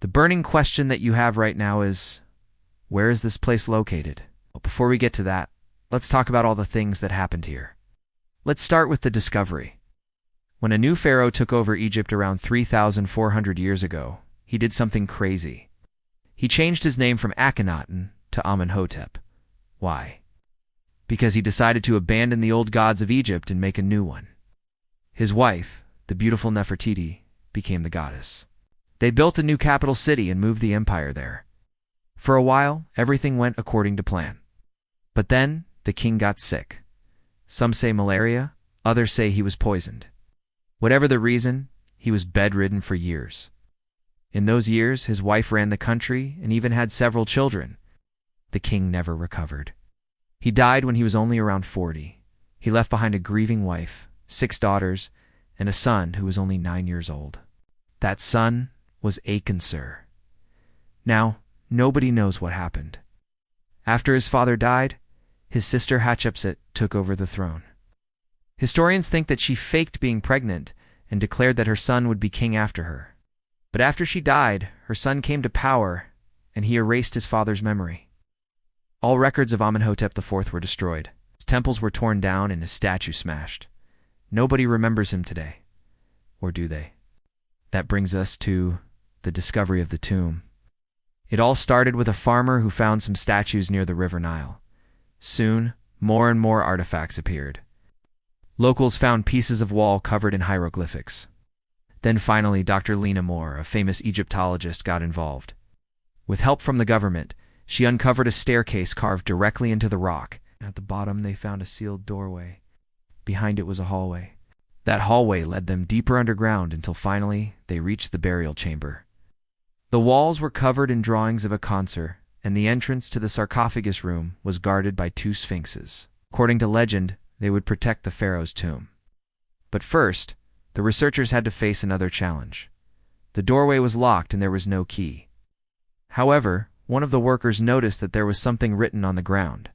burning question that you have right now is, where is this place located? But before we get to that, let's talk about all the things that happened here. Let's start with the discovery. When a new pharaoh took over Egypt around 3,400 years ago, he did something crazy. He changed his name from Akhenaten to Amenhotep. Why? Because he decided to abandon the old gods of Egypt and make a new one. His wife, the beautiful Nefertiti, became the goddess. They built a new capital city and moved the empire there. For a while, everything went according to plan. But then, the king got sick. Some say malaria, others say he was poisoned. Whatever the reason, he was bedridden for years. In those years, his wife ran the country and even had several children. The king never recovered. He died when he was only around 40. He left behind a grieving wife, 6 daughters, and a son who was only 9 years old. That son was Akensur. Now, nobody knows what happened. After his father died, his sister Hatshepsut took over the throne. Historians think that she faked being pregnant and declared that her son would be king after her. But after she died, her son came to power, and he erased his father's memory. All records of Amenhotep IV were destroyed. His temples were torn down and his statue smashed. Nobody remembers him today. Or do they? That brings us to the discovery of the tomb. It all started with a farmer who found some statues near the River Nile. Soon, more and more artifacts appeared. Locals found pieces of wall covered in hieroglyphics. Then finally, Dr. Lena Moore, a famous Egyptologist, got involved. With help from the government, she uncovered a staircase carved directly into the rock. At the bottom, they found a sealed doorway. Behind it was a hallway. That hallway led them deeper underground until finally they reached the burial chamber. The walls were covered in drawings of a consort, and the entrance to the sarcophagus room was guarded by 2 sphinxes. According to legend, they would protect the pharaoh's tomb. But first, the researchers had to face another challenge. The doorway was locked and there was no key. However, one of the workers noticed that there was something written on the ground.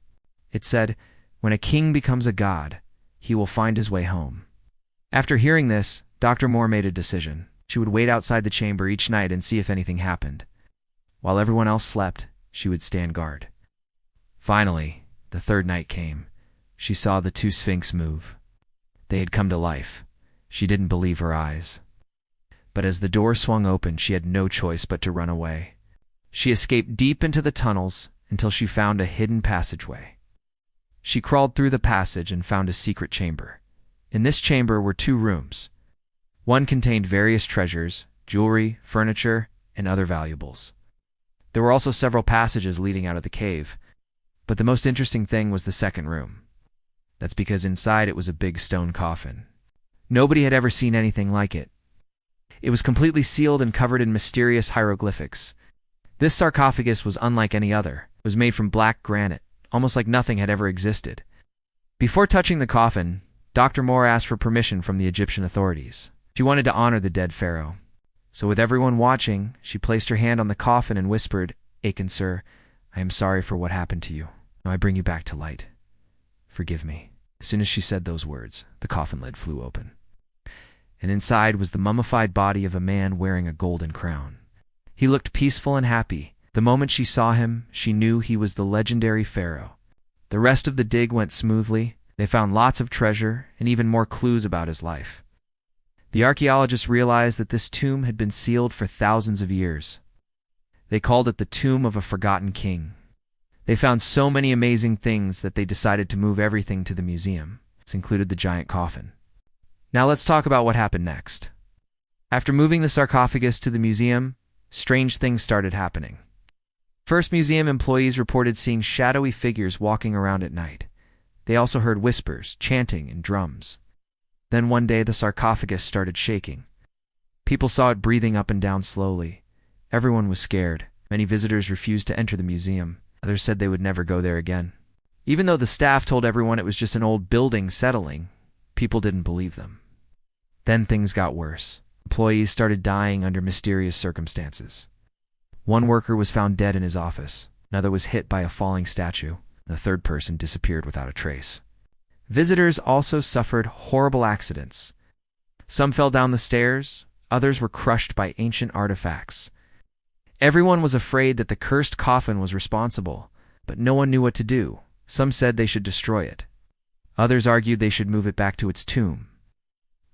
It said, "When a king becomes a god, he will find his way home." After hearing this, Dr. Moore made a decision. She would wait outside the chamber each night and see if anything happened. While everyone else slept, she would stand guard. Finally, the 3rd night came. She saw the 2 sphinx move. They had come to life. She didn't believe her eyes. But as the door swung open, she had no choice but to run away. She escaped deep into the tunnels until she found a hidden passageway. She crawled through the passage and found a secret chamber. In this chamber were 2 rooms. One contained various treasures, jewelry, furniture, and other valuables. There were also several passages leading out of the cave, but the most interesting thing was the 2nd room. That's because inside it was a big stone coffin. Nobody had ever seen anything like it. It was completely sealed and covered in mysterious hieroglyphics. This sarcophagus was unlike any other. It was made from black granite, almost like nothing had ever existed. Before touching the coffin, Dr. Moore asked for permission from the Egyptian authorities. She wanted to honor the dead pharaoh. So with everyone watching, she placed her hand on the coffin and whispered, "Akensur, I am sorry for what happened to you. Now I bring you back to light. Forgive me." As soon as she said those words, the coffin lid flew open. And inside was the mummified body of a man wearing a golden crown. He looked peaceful and happy. The moment she saw him, she knew he was the legendary pharaoh. The rest of the dig went smoothly. They found lots of treasure and even more clues about his life. The archaeologists realized that this tomb had been sealed for thousands of years. They called it the Tomb of a Forgotten King. They found so many amazing things that they decided to move everything to the museum. This included the giant coffin. Now let's talk about what happened next. After moving the sarcophagus to the museum, strange things started happening. First, museum employees reported seeing shadowy figures walking around at night. They also heard whispers, chanting, and drums. Then one day the sarcophagus started shaking. People saw it breathing up and down slowly. Everyone was scared. Many visitors refused to enter the museum. Others said they would never go there again. Even though the staff told everyone it was just an old building settling, people didn't believe them. Then things got worse. Employees started dying under mysterious circumstances. One worker was found dead in his office. Another was hit by a falling statue. The 3rd person disappeared without a trace. Visitors also suffered horrible accidents. Some fell down the stairs, others were crushed by ancient artifacts. Everyone was afraid that the cursed coffin was responsible, but no one knew what to do. Some said they should destroy it. Others argued they should move it back to its tomb.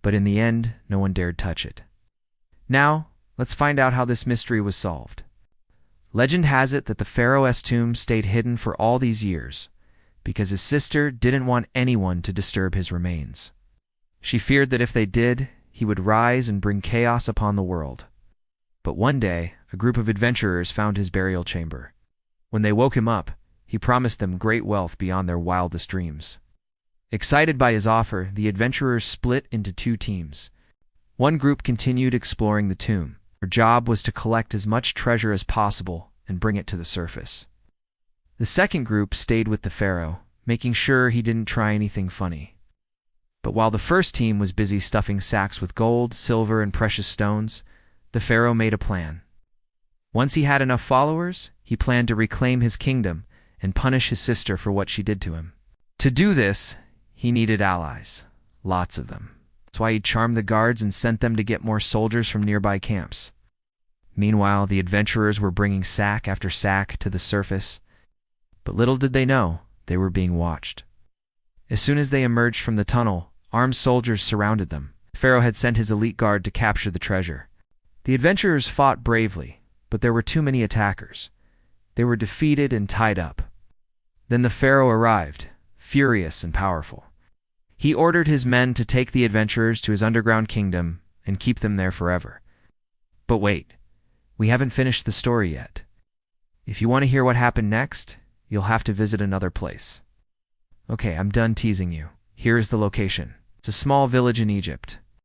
But in the end, no one dared touch it. Now, let's find out how this mystery was solved. Legend has it that the pharaoh's tomb stayed hidden for all these years because his sister didn't want anyone to disturb his remains. She feared that if they did, he would rise and bring chaos upon the world. But one day, a group of adventurers found his burial chamber. When they woke him up, he promised them great wealth beyond their wildest dreams. Excited by his offer, the adventurers split into two teams. One group continued exploring the tomb. Their job was to collect as much treasure as possible and bring it to the surface. The second group stayed with the pharaoh, making sure he didn't try anything funny. But while the first team was busy stuffing sacks with gold, silver, and precious stones, the pharaoh made a plan. Once he had enough followers, he planned to reclaim his kingdom and punish his sister for what she did to him. To do this, he needed allies, lots of them. That's why he charmed the guards and sent them to get more soldiers from nearby camps. Meanwhile, the adventurers were bringing sack after sack to the surface, but little did they know they were being watched. As soon as they emerged from the tunnel, armed soldiers surrounded them. Pharaoh had sent his elite guard to capture the treasure. The adventurers fought bravely, but there were too many attackers. They were defeated and tied up. Then the pharaoh arrived, furious and powerful. He ordered his men to take the adventurers to his underground kingdom and keep them there forever. But wait, we haven't finished the story yet. If you want to hear what happened next, you'll have to visit another place. Okay, I'm done teasing you. Here is the location. It's a small village in Egypt.